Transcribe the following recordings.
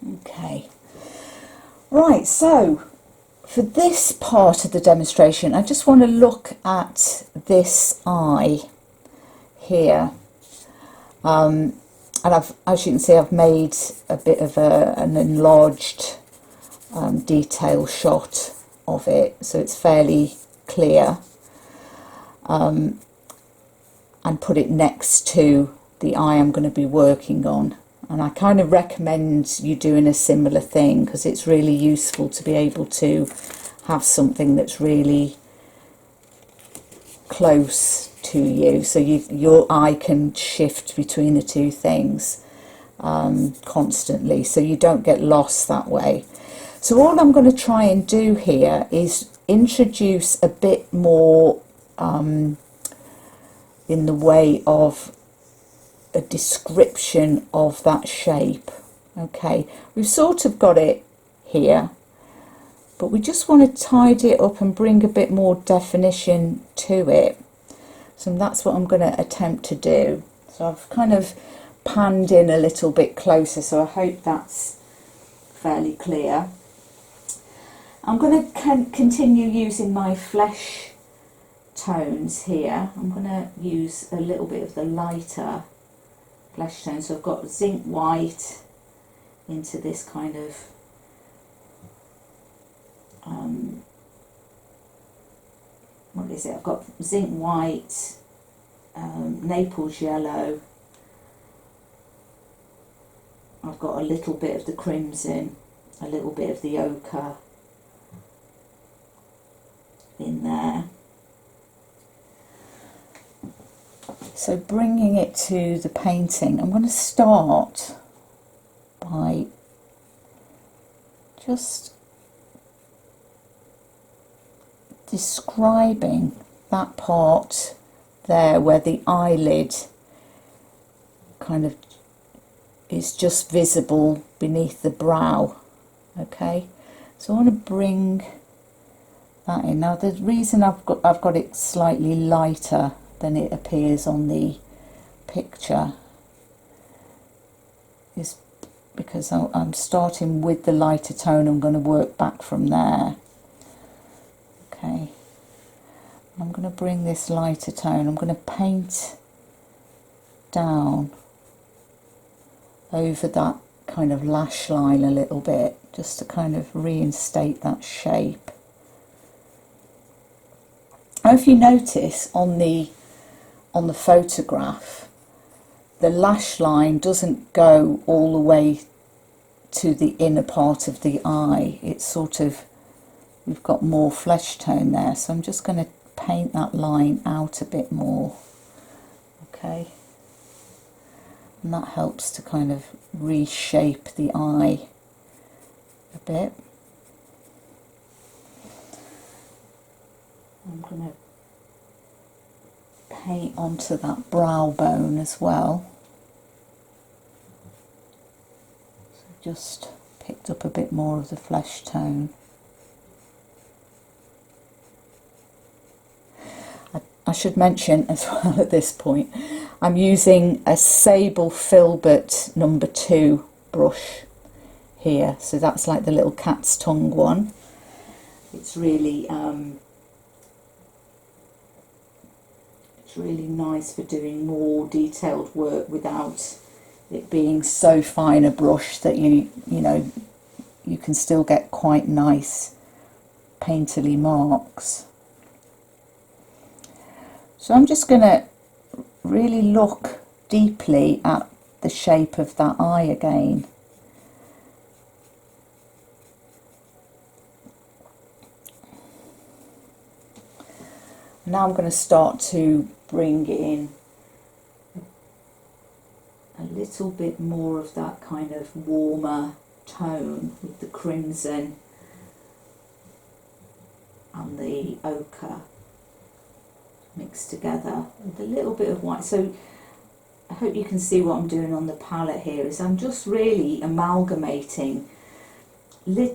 Okay, right, so for this part of the demonstration I just want to look at this eye here, and as you can see, I've made a bit of an enlarged detail shot of it, so it's fairly clear, and put it next to the eye I'm going to be working on. And I kind of recommend you doing a similar thing, because it's really useful to be able to have something that's really close to you, so your eye can shift between the two things constantly, so you don't get lost that way. So all I'm going to try and do here is introduce a bit more in the way of a description of that shape. Okay, we've sort of got it here, but we just want to tidy it up and bring a bit more definition to it. So that's what I'm going to attempt to do. So I've kind of panned in a little bit closer, so I hope that's fairly clear. I'm going to continue using my flesh tones here. I'm going to use a little bit of the lighter flesh tone. So I've got zinc white into this kind of what is it? I've got zinc white, Naples yellow, I've got a little bit of the crimson, a little bit of the ochre in there. So bringing it to the painting, I'm going to start by just describing that part there where the eyelid kind of is just visible beneath the brow. Okay, so I want to bring that in. Now the reason I've got it slightly lighter than it appears on the picture is because I'm starting with the lighter tone. I'm going to work back from there. Okay, I'm going to bring this lighter tone, I'm going to paint down over that kind of lash line a little bit, just to kind of reinstate that shape. Now if you notice on the photograph, the lash line doesn't go all the way to the inner part of the eye. It's sort of, we've got more flesh tone there, so I'm just going to paint that line out a bit more. Okay, and that helps to kind of reshape the eye a bit. I'm going to paint onto that brow bone as well. So just picked up a bit more of the flesh tone. I should mention as well at this point, I'm using a Sable Filbert number 2 brush here, so that's like the little cat's tongue one. It's really nice for doing more detailed work without it being so fine a brush that you know you can still get quite nice painterly marks. So I'm just going to really look deeply at the shape of that eye again. Now I'm going to start to bring in a little bit more of that kind of warmer tone with the crimson and the ochre mixed together with a little bit of white. So I hope you can see what I'm doing on the palette here is I'm just really amalgamating,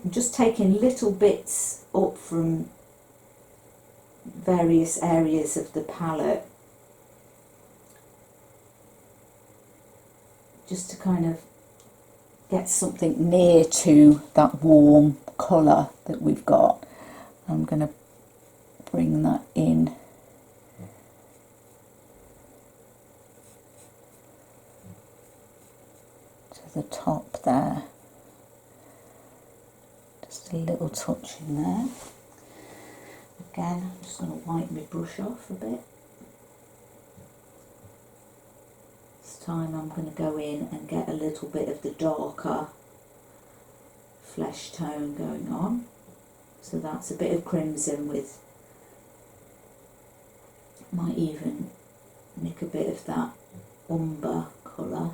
just taking little bits up from various areas of the palette just to kind of get something near to that warm colour that we've got. I'm going to bring that in to the top there. Just a little touch in there. Again, I'm just going to wipe my brush off a bit. This time I'm going to go in and get a little bit of the darker flesh tone going on. So that's a bit of crimson with, might even nick a bit of that umber colour.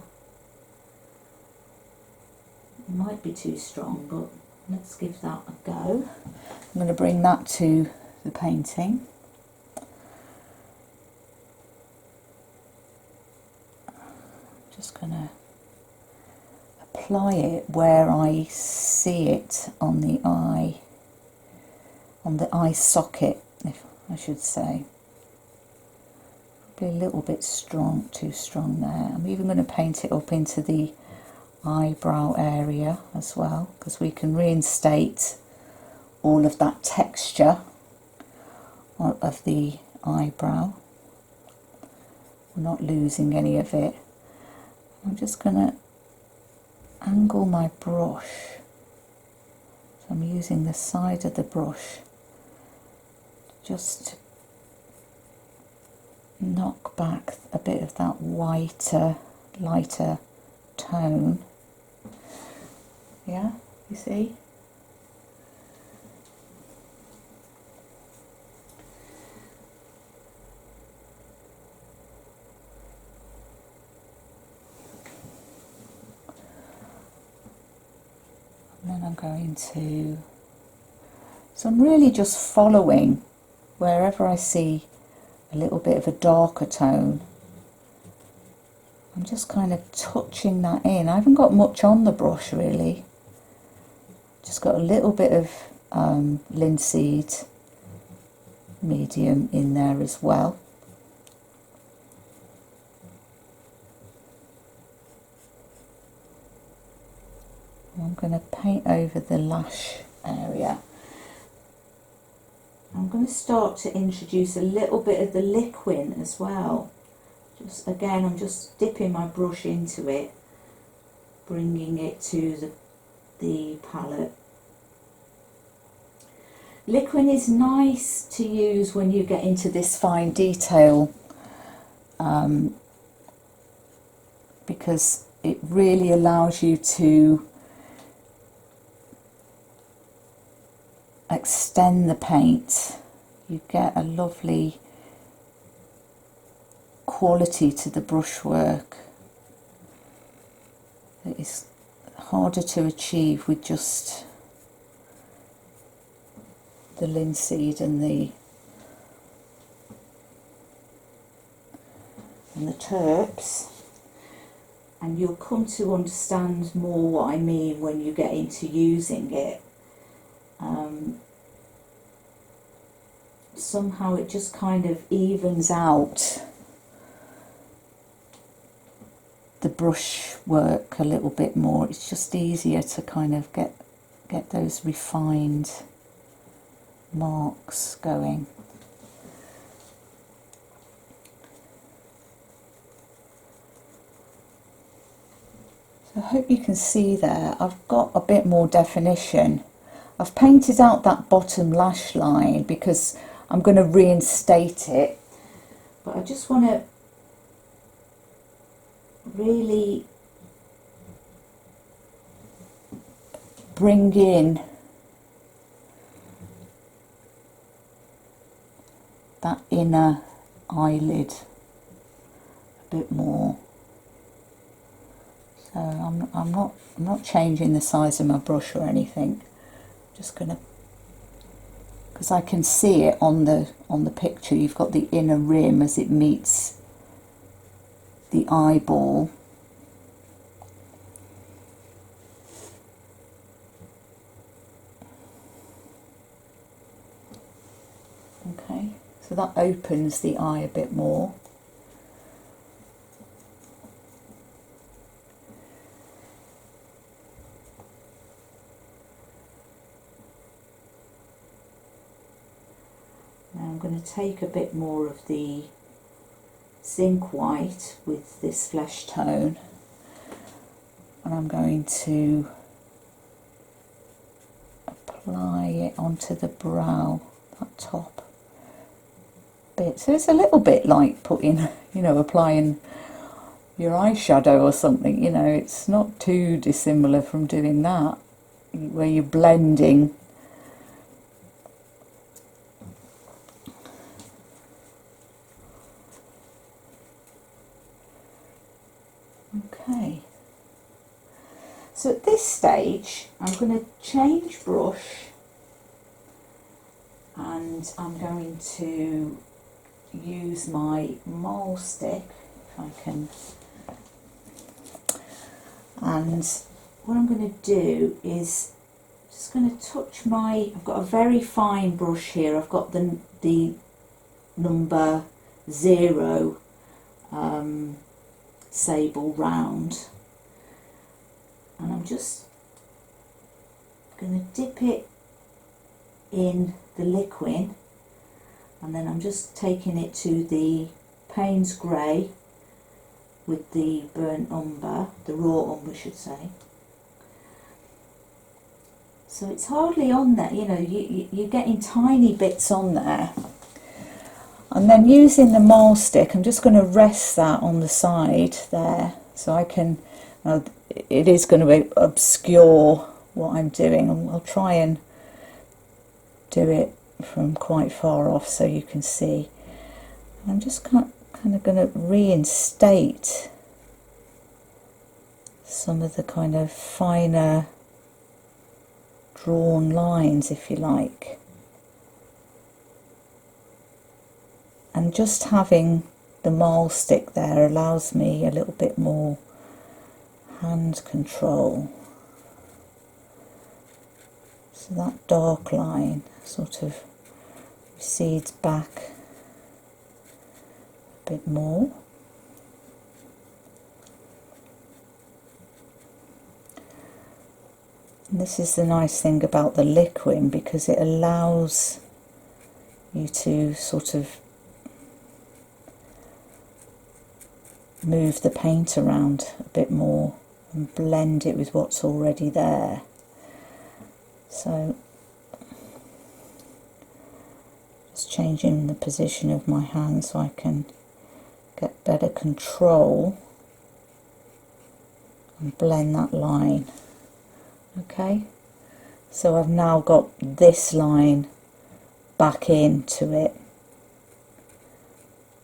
It might be too strong, but let's give that a go. I'm going to bring that to the painting. Just going to apply it where I see it on the eye socket, if I should say. Probably a little bit strong, too strong there. I'm even going to paint it up into the eyebrow area as well, because we can reinstate all of that texture of the eyebrow. We're not losing any of it. I'm just going to angle my brush. So I'm using the side of the brush just to knock back a bit of that whiter, lighter tone. Yeah, you see? And then I'm going to, so I'm really just following wherever I see a little bit of a darker tone. I'm just kind of touching that in. I haven't got much on the brush really. Just got a little bit of linseed medium in there as well. I'm going to paint over the lash area. I'm going to start to introduce a little bit of the liquid as well. Just again, I'm just dipping my brush into it, bringing it to the palette. Liquid is nice to use when you get into this fine detail, because it really allows you to extend the paint. You get a lovely quality to the brushwork that is harder to achieve with just the linseed and the terps. And you'll come to understand more what I mean when you get into using it. Somehow it just kind of evens out the brush work a little bit more. It's just easier to kind of get those refined marks going. So I hope you can see there, I've got a bit more definition. I've painted out that bottom lash line because I'm going to reinstate it, but I just want to really bring in that inner eyelid a bit more. So I'm not changing the size of my brush or anything. I'm just going to, because I can see it on the picture. You've got the inner rim as it meets the eyeball. Okay, so that opens the eye a bit more. I'm going to take a bit more of the zinc white with this flesh tone, and I'm going to apply it onto the brow, that top bit. So it's a little bit like putting, you know, applying your eyeshadow or something, you know, it's not too dissimilar from doing that, where you're blending. Okay, so at this stage I'm going to change brush, and I'm going to use my mole stick, if I can, and what I'm going to do is just going to touch I've got a very fine brush here. I've got the number 0 sable round, and I'm just going to dip it in the liquid, and then I'm just taking it to the Payne's grey with the burnt umber, the raw umber I should say. So it's hardly on there, you know, you're getting tiny bits on there. And then using the mole stick, I'm just going to rest that on the side there, so I can, it is going to obscure what I'm doing, and I'll try and do it from quite far off so you can see. I'm just kind of going to reinstate some of the kind of finer drawn lines, if you like. And just having the mole stick there allows me a little bit more hand control. So that dark line sort of recedes back a bit more. And this is the nice thing about the liquid, because it allows you to sort of move the paint around a bit more and blend it with what's already there. So just changing the position of my hand so I can get better control and blend that line. Okay, so I've now got this line back into it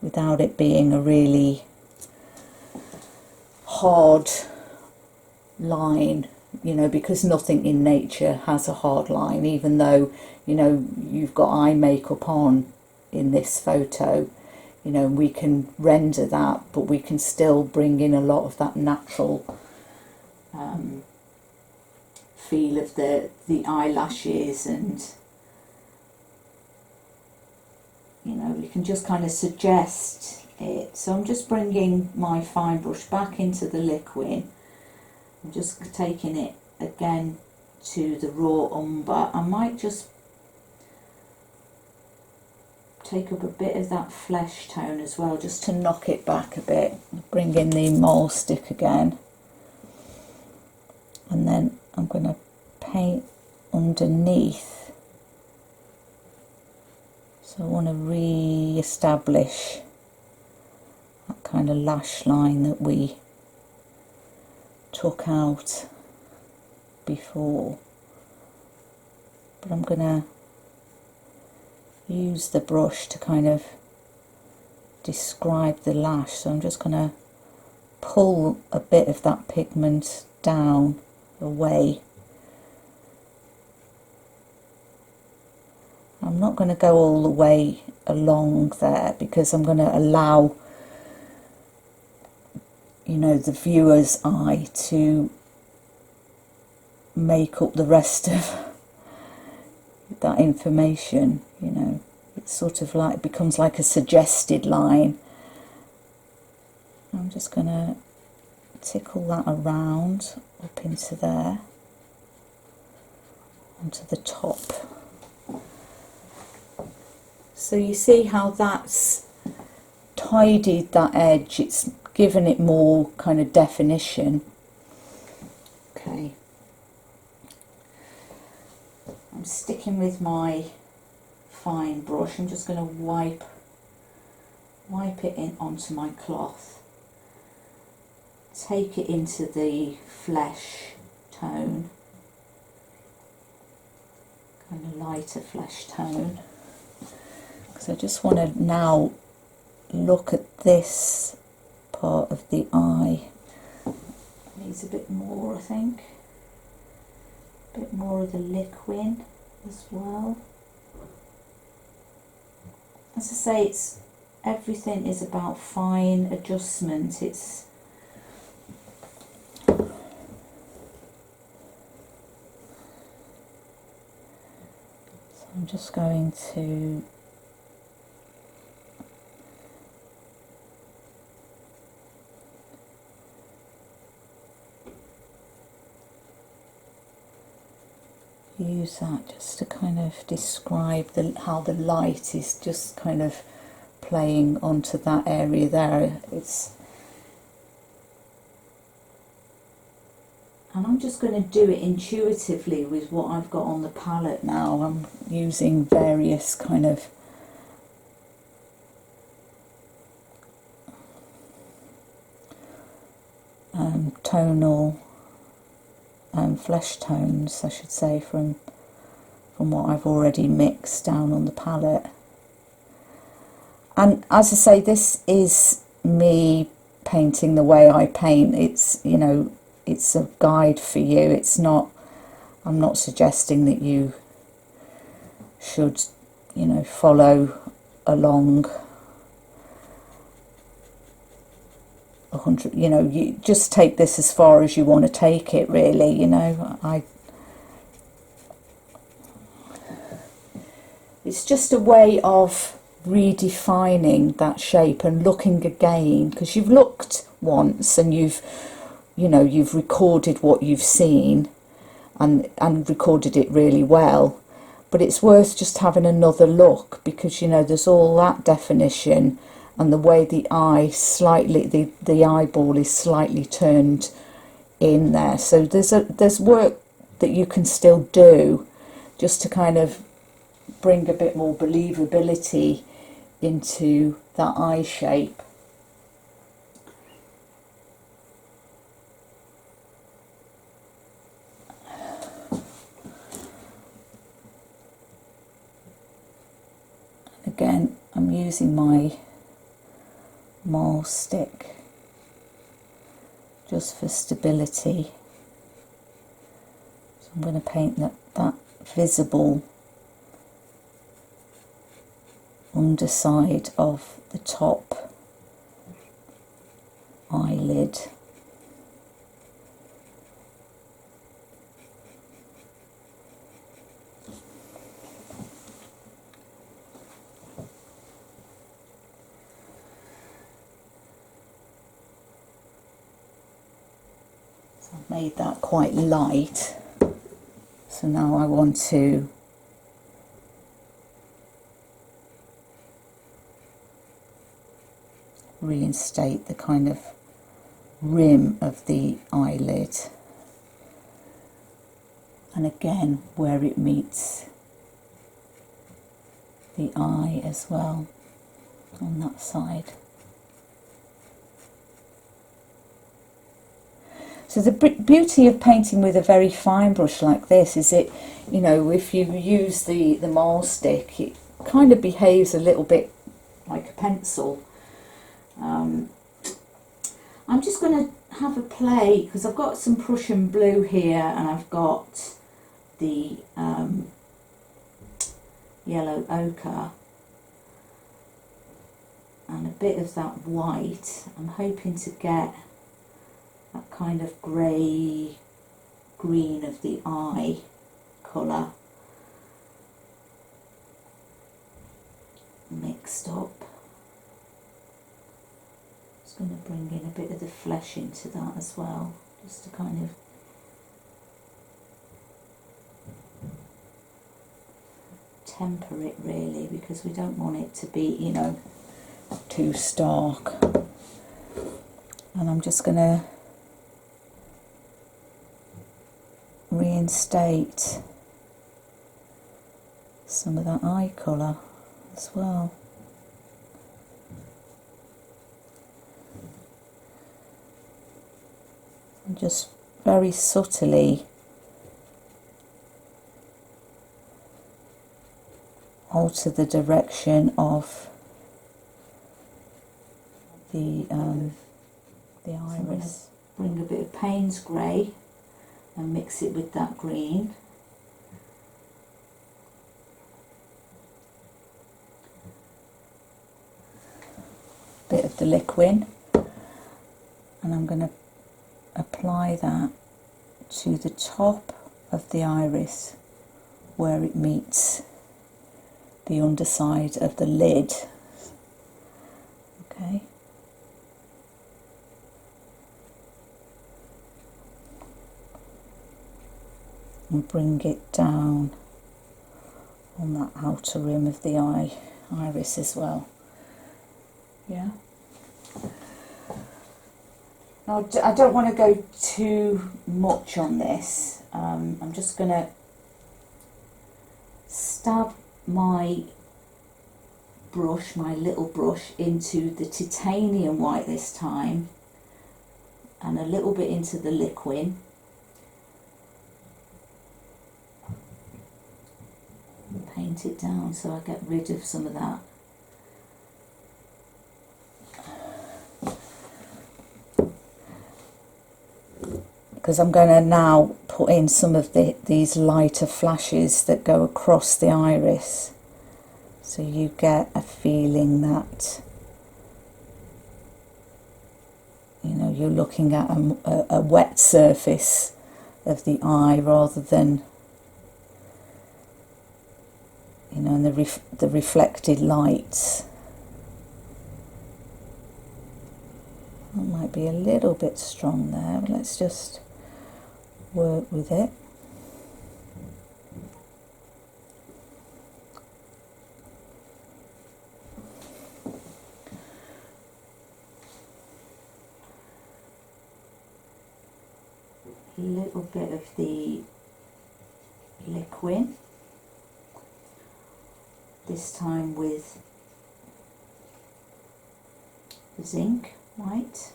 without it being a really hard line, you know, because nothing in nature has a hard line, even though, you know, you've got eye makeup on in this photo, you know, we can render that, but we can still bring in a lot of that natural feel of the eyelashes, and you know, we can just kind of suggest it. So I'm just bringing my fine brush back into the liquid. I'm just taking it again to the raw umber. I might just take up a bit of that flesh tone as well, just to knock it back a bit. Bring in the mole stick again, and then I'm going to paint underneath. So I want to re-establish that kind of lash line that we took out before. But I'm going to use the brush to kind of describe the lash. So I'm just going to pull a bit of that pigment down away. I'm not going to go all the way along there, because I'm going to allow, you know, the viewer's eye to make up the rest of that information. You know, it's sort of like, becomes like a suggested line. I'm just going to tickle that around up into there, onto the top. So you see how that's tidied that edge, it's given it more kind of definition. Okay, I'm sticking with my fine brush. I'm just going to wipe it in onto my cloth, take it into the flesh tone, kind of lighter flesh tone, because I just want to now look at this part of the eye. Needs a bit more, I think, a bit more of the liquid as well. As I say, everything is about fine adjustment. So I'm just going to use that just to kind of describe how the light is just kind of playing onto that area there. And I'm just going to do it intuitively with what I've got on the palette now. I'm using various kind of tonal flesh tones, I should say, from what I've already mixed down on the palette. And as I say, this is me painting the way I paint. It's, you know, it's a guide for you. It's not, I'm not suggesting that you should, you know, follow along 100, you know, you just take this as far as you want to take it, really, you know. It's just a way of redefining that shape and looking again, because you've looked once and you've recorded what you've seen and recorded it really well, but it's worth just having another look, because, you know, there's all that definition and the way the eye slightly, the eyeball is slightly turned in there. So there's work that you can still do just to kind of bring a bit more believability into that eye shape. Again, I'm using my maul stick just for stability. So I'm going to paint that visible underside of the top eyelid. I've made that quite light, so now I want to reinstate the kind of rim of the eyelid, and again where it meets the eye as well on that side. So the beauty of painting with a very fine brush like this is it, you know, if you use the maul stick, it kind of behaves a little bit like a pencil. I'm just going to have a play, because I've got some Prussian blue here and I've got the yellow ochre and a bit of that white. I'm hoping to get that kind of grey green of the eye colour mixed up. Just going to bring in a bit of the flesh into that as well, just to kind of temper it really, because we don't want it to be, you know, too stark. And I'm just going to reinstate some of that eye colour as well. And just very subtly alter the direction of the iris. So bring a bit of Payne's grey and mix it with that green. Bit of the liquid, and I'm going to apply that to the top of the iris where it meets the underside of the lid. Okay. And bring it down on that outer rim of the iris as well. Yeah. Now, I don't want to go too much on this. I'm just going to stab my brush, my little brush, into the titanium white this time, and a little bit into the liquid. And paint it down so I get rid of some of that. Because I'm going to now put in some of these lighter flashes that go across the iris, so you get a feeling that, you know, you're looking at a wet surface of the eye rather than, you know, the reflected lights. That might be a little bit strong there, but let's just work with it. A little bit of the liquid, this time with zinc white.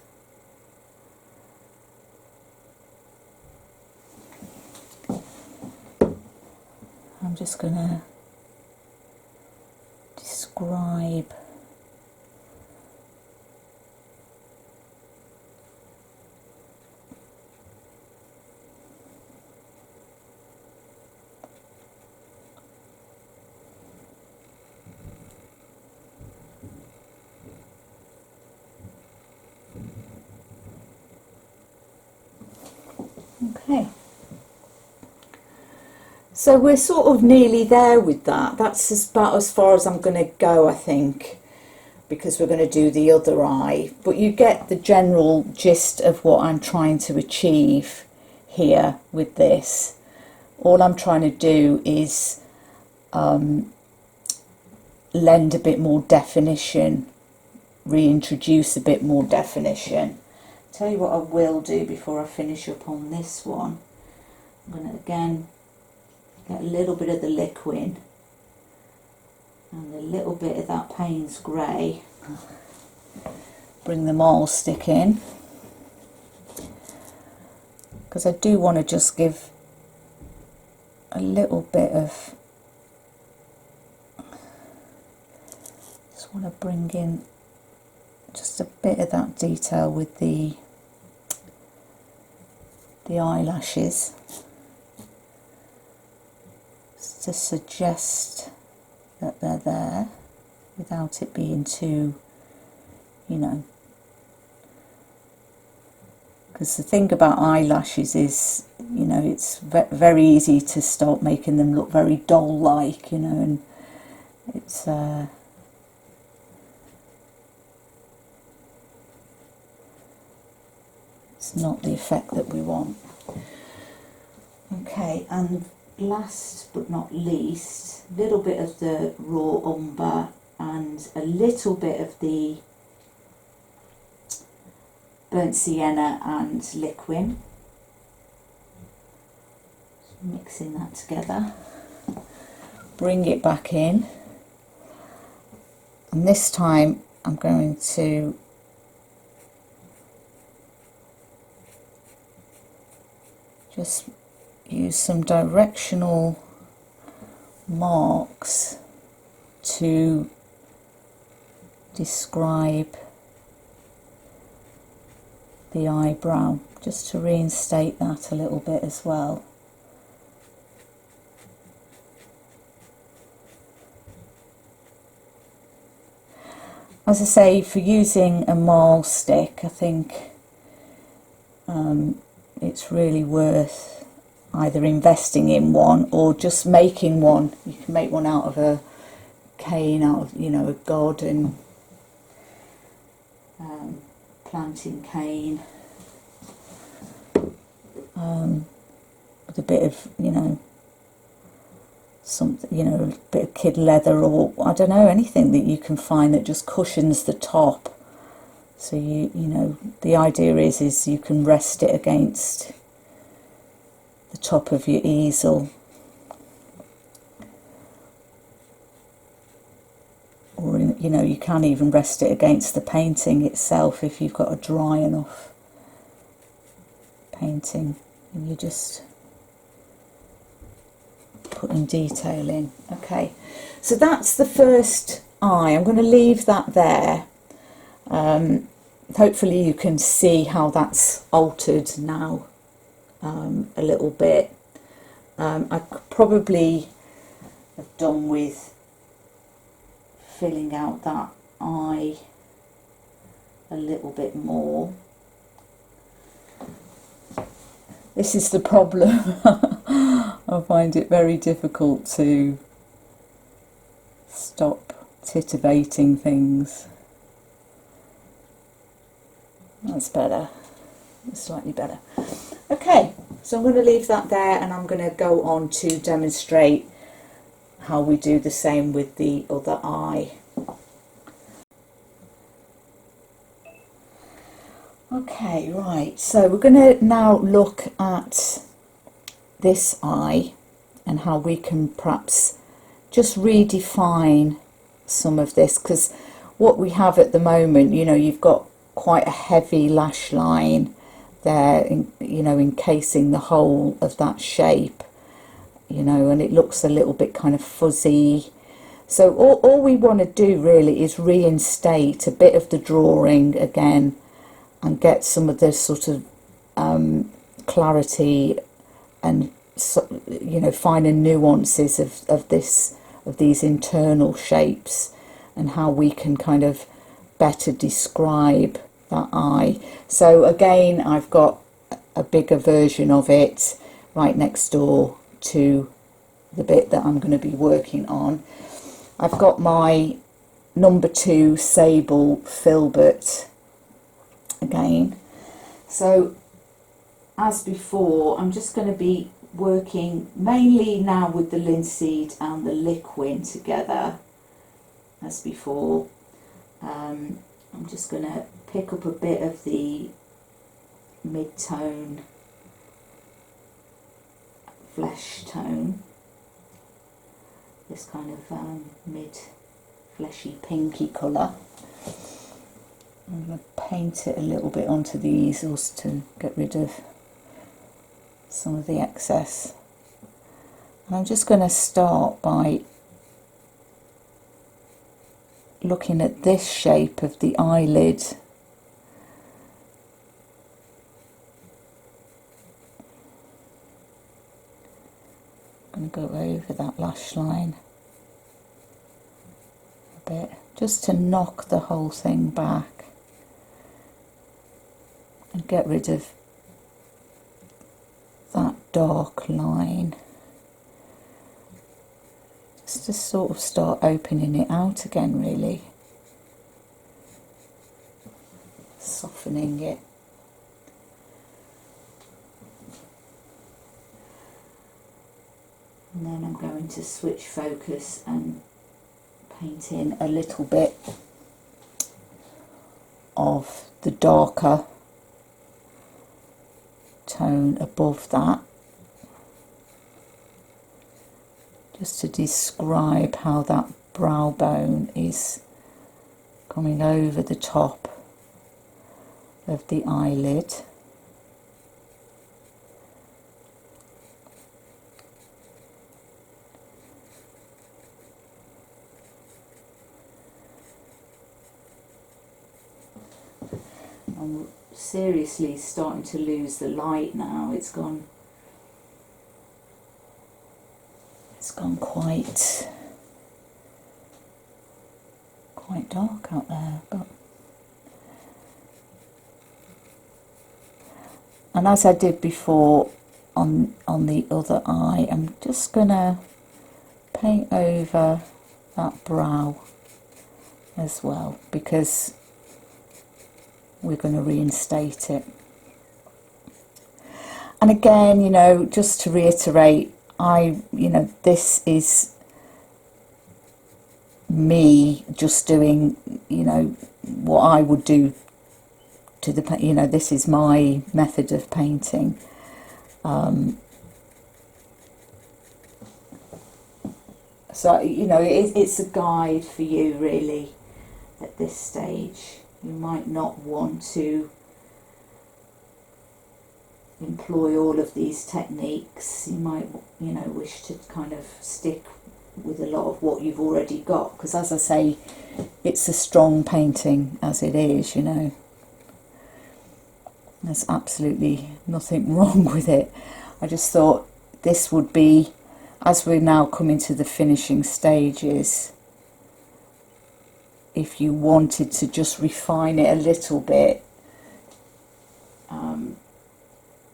I'm just going to describe okay. So we're sort of nearly there with that. That's about as far as I'm going to go, I think, because we're going to do the other eye. But you get the general gist of what I'm trying to achieve here with this. All I'm trying to do is lend a bit more definition, reintroduce a bit more definition. Tell you what I will do before I finish up on this one. I'm going to again get a little bit of the liquid and a little bit of that Payne's grey. Bring them all, stick in, because I do want to just give a little bit of, just want to bring in just a bit of that detail with the eyelashes, to suggest that they're there without it being too, you know, because the thing about eyelashes is, you know, it's very easy to start making them look very doll-like, you know, and it's not the effect that we want. Okay, and last but not least, a little bit of the raw umber and a little bit of the burnt sienna and liquid. Mixing that together, bring it back in, and this time I'm going to just use some directional marks to describe the eyebrow, just to reinstate that a little bit as well. As I say, for using a marl stick, I think it's really worth either investing in one or just making one. You can make one out of a cane, out of, you know, a god and planting cane, with a bit of, you know, something, you know, a bit of kid leather, or I don't know, anything that you can find that just cushions the top. So you know, the idea is you can rest it against the top of your easel, or you know, you can even rest it against the painting itself if you've got a dry enough painting, and you just putting detail in. Okay, so that's the first eye. I'm going to leave that there. Hopefully you can see how that's altered now a little bit. I could probably have done with filling out that eye a little bit more. This is the problem. I find it very difficult to stop titivating things. That's better. That's slightly better. Okay, so I'm going to leave that there, and I'm going to go on to demonstrate how we do the same with the other eye. Okay, right, so we're going to now look at this eye and how we can perhaps just redefine some of this, because what we have at the moment, you know, you've got quite a heavy lash line there, you know, encasing the whole of that shape, you know, and it looks a little bit kind of fuzzy. So all we want to do really is reinstate a bit of the drawing again and get some of the sort of clarity and, you know, finer nuances of these internal shapes, and how we can kind of better describe that eye. So again, I've got a bigger version of it right next door to the bit that I'm going to be working on. I've got my number 2 sable filbert again. So as before, I'm just going to be working mainly now with the linseed and the liquid together as before. I'm just going to pick up a bit of the mid-tone flesh tone, this kind of mid-fleshy pinky colour. I'm going to paint it a little bit onto the easels to get rid of some of the excess. And I'm just going to start by looking at this shape of the eyelid. I'm going to go over that lash line a bit, just to knock the whole thing back and get rid of that dark line. Just to sort of start opening it out again, really. Softening it. And then I'm going to switch focus and paint in a little bit of the darker tone above that, just to describe how that brow bone is coming over the top of the eyelid. I'm seriously starting to lose the light now. It's gone quite dark out there, but and as I did before on the other eye, I'm just gonna paint over that brow as well, because we're going to reinstate it. And again, you know, just to reiterate, this is me just doing, you know, what I would do to the, you know, this is my method of painting. So, you know, it's a guide for you really at this stage. You might not want to employ all of these techniques. You might, you know, wish to kind of stick with a lot of what you've already got, because as I say, it's a strong painting as it is, you know. There's absolutely nothing wrong with it. I just thought this would be, as we're now coming to the finishing stages, if you wanted to just refine it a little bit,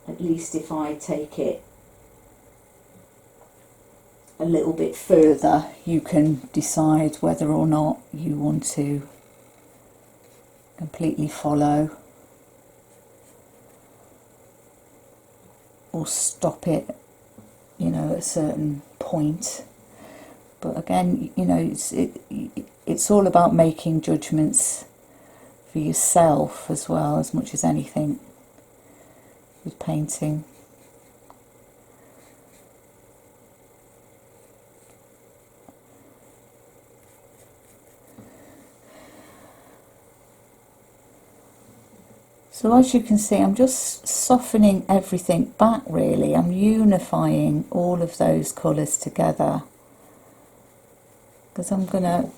at least if I take it a little bit further, you can decide whether or not you want to completely follow or stop it, you know, at a certain point. But again, you know, it's all about making judgments for yourself as well, as much as anything with painting. So as you can see, I'm just softening everything back really. I'm unifying all of those colours together, because I'm going to,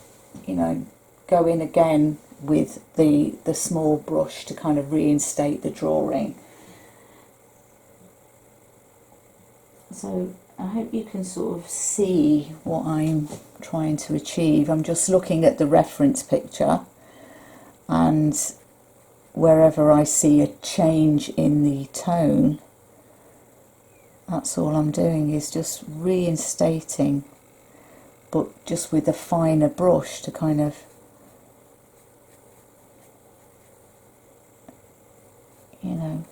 you know, go in again with the small brush to kind of reinstate the drawing. So I hope you can sort of see what I'm trying to achieve. I'm just looking at the reference picture, and wherever I see a change in the tone, that's all I'm doing, is just reinstating, but just with a finer brush to kind of, you know,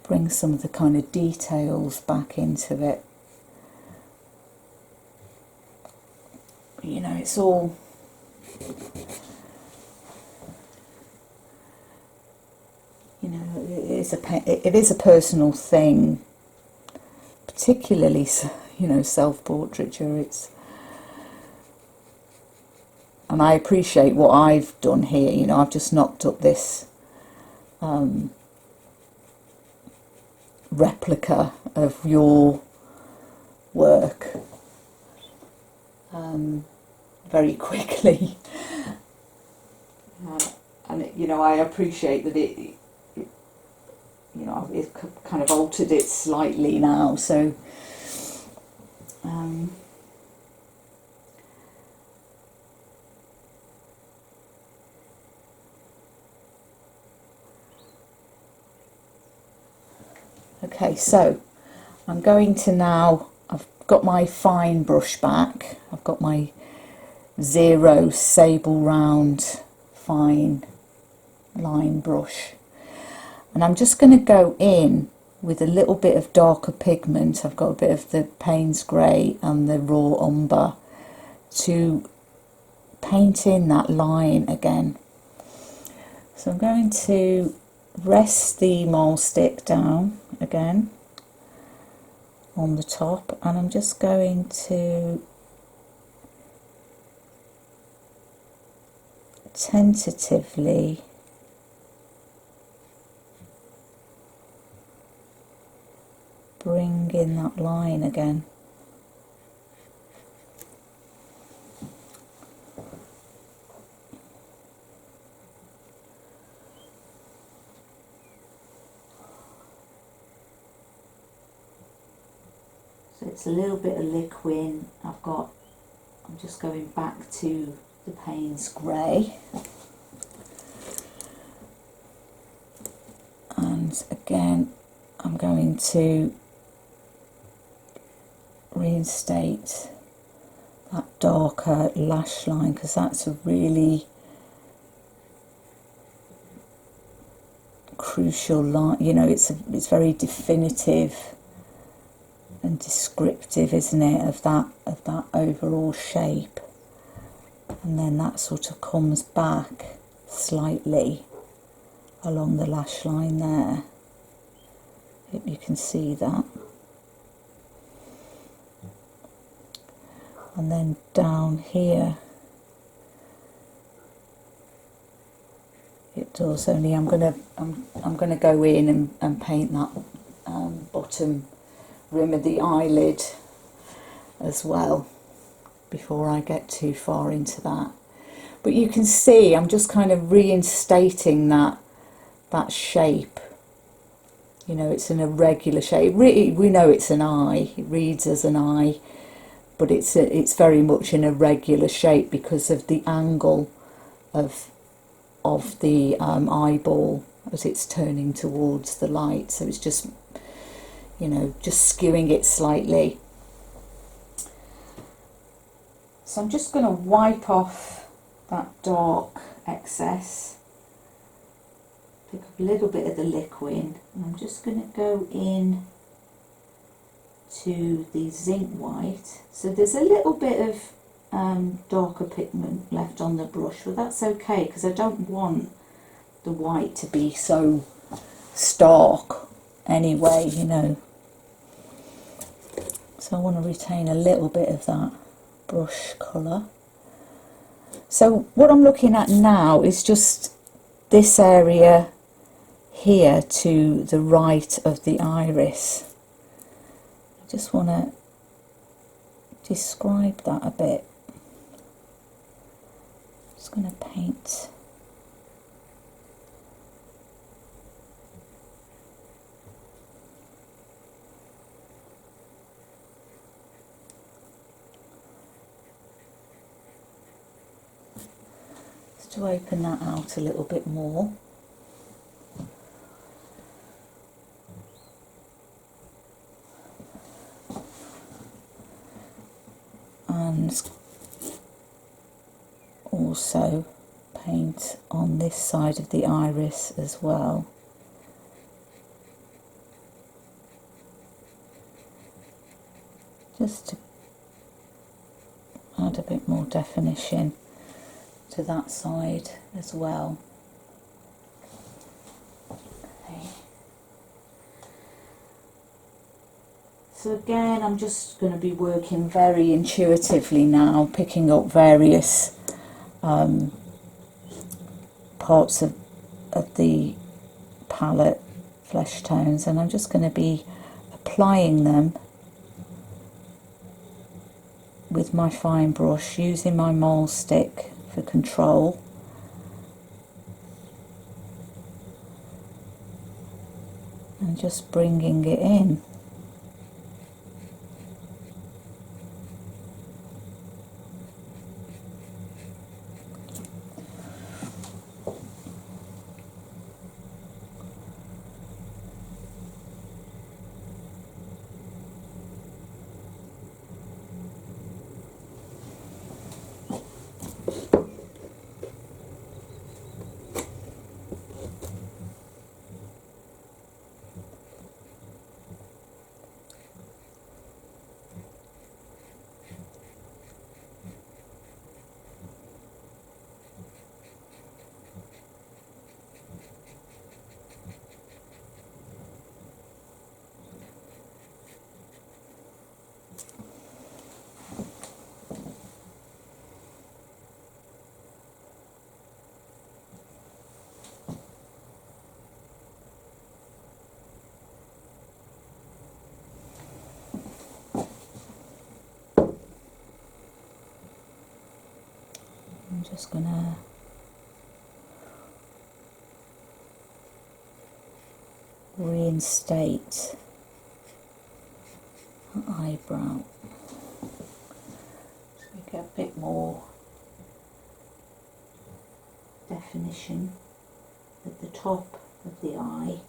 bring some of the kind of details back into it. You know, it's all, you know, it is a personal thing, particularly, you know, self-portraiture. It's, and I appreciate what I've done here. You know, I've just knocked up this replica of your work very quickly, and you know, I appreciate that it, you know, it's kind of altered it slightly now, so okay, so I'm going to now, I've got my fine brush back, I've got my 0 sable round fine line brush, and I'm just going to go in with a little bit of darker pigment. I've got a bit of the Payne's Grey and the raw umber to paint in that line again. So I'm going to rest the mole stick down again on the top, and I'm just going to tentatively bring in that line again. So it's a little bit of liquid. I'm just going back to the Payne's Grey, and again I'm going to reinstate that darker lash line, because that's a really crucial line. You know, it's very definitive and descriptive, isn't it, of that overall shape. And then that sort of comes back slightly along the lash line there. Hope you can see that. And then down here it does, only I'm gonna go in and paint that bottom rim of the eyelid as well before I get too far into that. But you can see I'm just kind of reinstating that shape. You know, it's an irregular shape. We know it's an eye, it reads as an eye, but it's very much an irregular shape because of the angle of the eyeball as it's turning towards the light. So it's just, you know, just skewing it slightly. So I'm just going to wipe off that dark excess, pick up a little bit of the liquid, and I'm just going to go in to the zinc white. So there's a little bit of darker pigment left on the brush, but that's okay because I don't want the white to be so stark anyway, you know. So I want to retain a little bit of that brush colour. So what I'm looking at now is just this area here to the right of the iris. I just want to describe that a bit. Just going to paint just to open that out a little bit more. And also paint on this side of the iris as well. Just to add a bit more definition to that side as well. Okay. So again, I'm just going to be working very intuitively now, picking up various parts of the palette, flesh tones, and I'm just going to be applying them with my fine brush, using my mole stick for control. And just bringing it in. I'm just going to reinstate the eyebrow so we get a bit more definition at the top of the eye.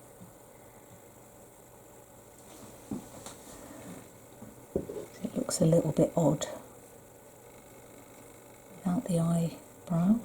It looks a little bit odd without the eyebrow.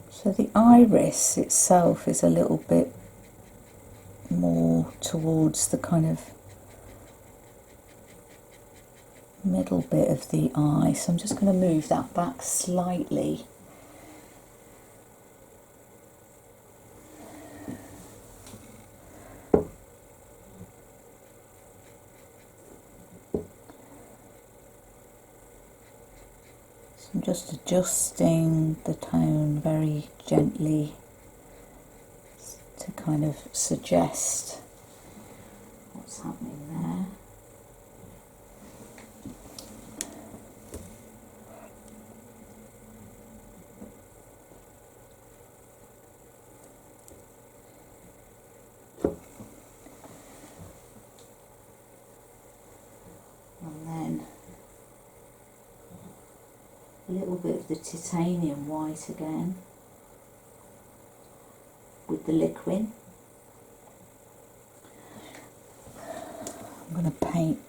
So the iris itself is a little bit more towards the kind of middle bit of the eye. So I'm just going to move that back slightly. I'm just adjusting the tone very gently to kind of suggest what's happening there. And then a little bit of the titanium white again with the liquid. I'm going to paint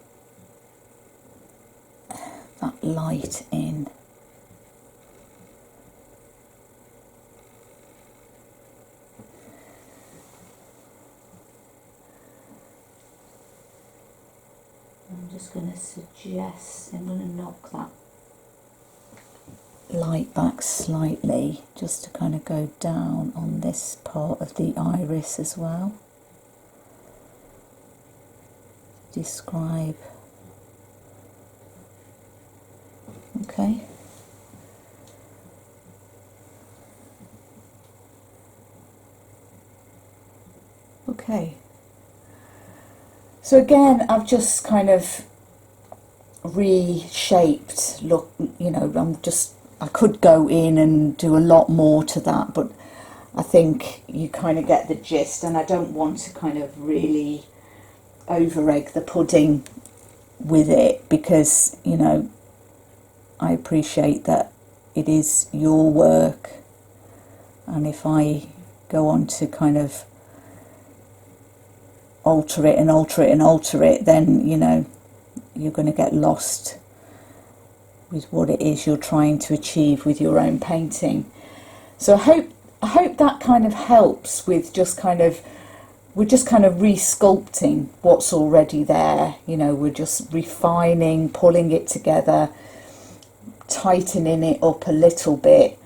that light in. I'm just going to suggest, I'm going to knock that light back slightly, just to kind of go down on this part of the iris as well. Describe. Okay. Okay. So again, I've just kind of reshaped. Look, you know, I could go in and do a lot more to that, but I think you kind of get the gist, and I don't want to kind of really over egg the pudding with it, because, you know, I appreciate that it is your work, and if I go on to kind of alter it and alter it and alter it, then, you know, you're going to get lost with what it is you're trying to achieve with your own painting. So I hope that kind of helps with we're just kind of re-sculpting what's already there. You know, we're just refining, pulling it together, tightening it up a little bit.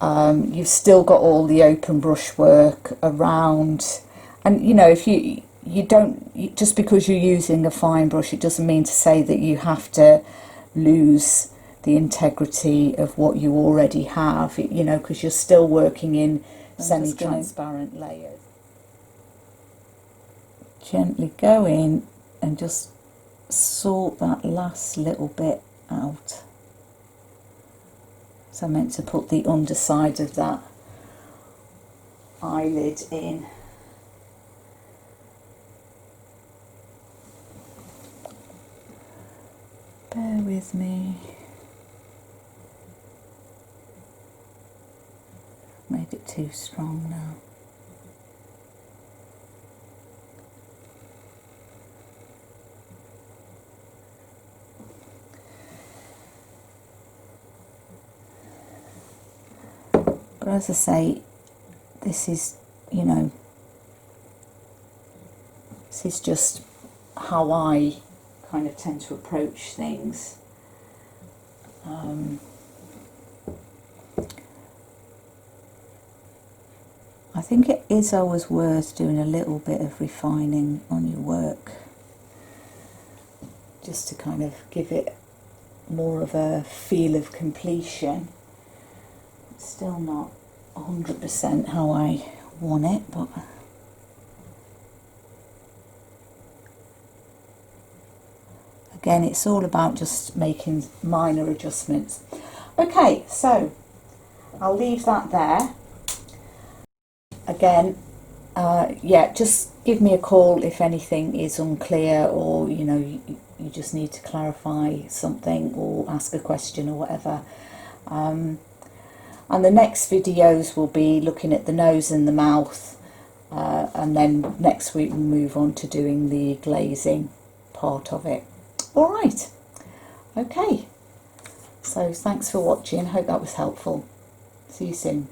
You've still got all the open brush work around, and you know, if you don't, just because you're using a fine brush, it doesn't mean to say that you have to lose the integrity of what you already have, you know, because you're still working in semi-transparent layers. Gently go in and just sort that last little bit out. So I meant to put the underside of that eyelid in. Bear with me. Made it too strong now. But as I say, this is, you know, this is just how I kind of tend to approach things. I think it is always worth doing a little bit of refining on your work, just to kind of give it more of a feel of completion. It's still not 100% how I want it, but again, it's all about just making minor adjustments. Okay, so I'll leave that there. Again, yeah, just give me a call if anything is unclear, or you know, you just need to clarify something or ask a question or whatever. And the next videos will be looking at the nose and the mouth, and then next week we'll move on to doing the glazing part of it. All right, okay, so thanks for watching. Hope that was helpful. See you soon.